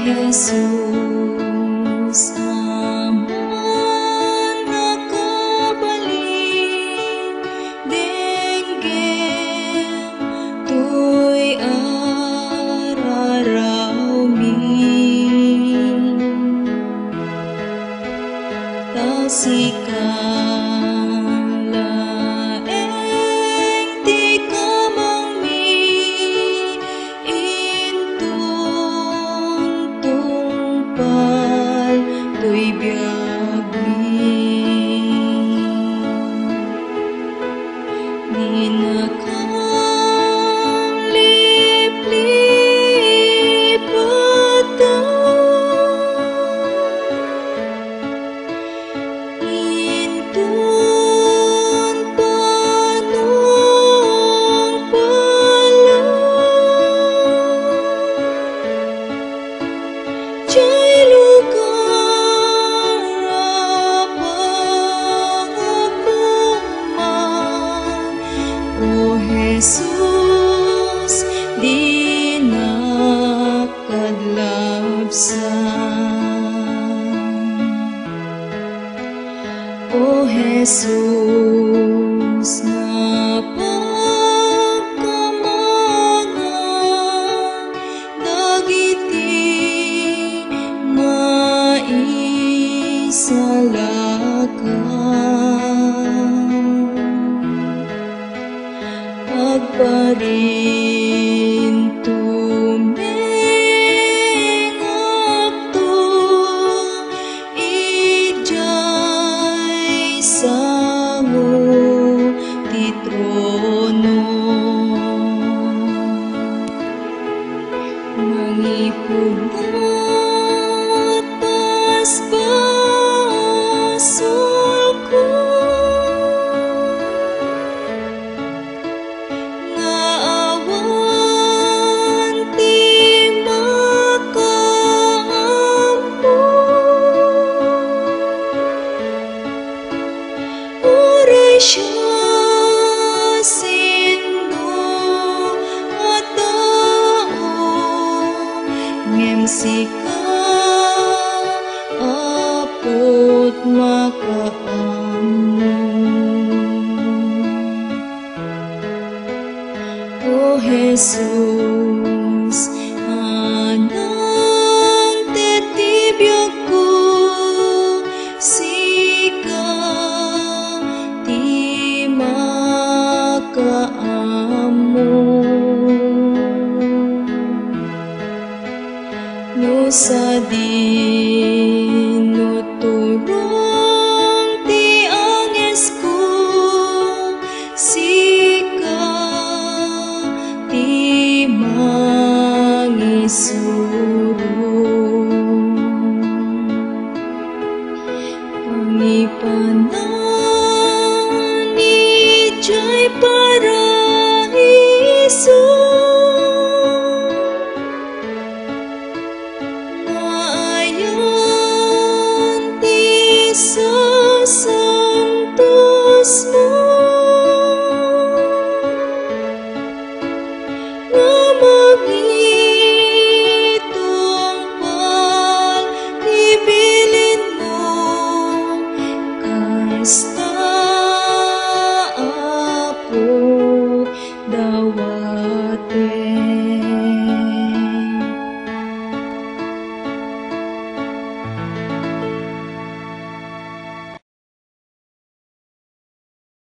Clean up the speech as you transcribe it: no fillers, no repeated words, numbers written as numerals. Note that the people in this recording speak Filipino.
Jesus, amon nakabalik, denggem tuy araraw min, tausikan laeng ti kamang mi, intong tungpal tuy biag mi, ginakang liplipatan, intun panong pala, jay lugar apang apuman, O Jesus, di nakadlabsan. O Jesus, napagkamangan, dagiti maisalakan, agparin tumengakto, ijay sango ti trono, mangipunat basbasol ko, nga awan ti makaampo, uray siya sino at tao, ngem sika apot makaammo. O Jesus, anang tetibiyag ko, sika ti makaammo. No sadino turong ti anges ko, sika ti mangisurong, pangipanan ijay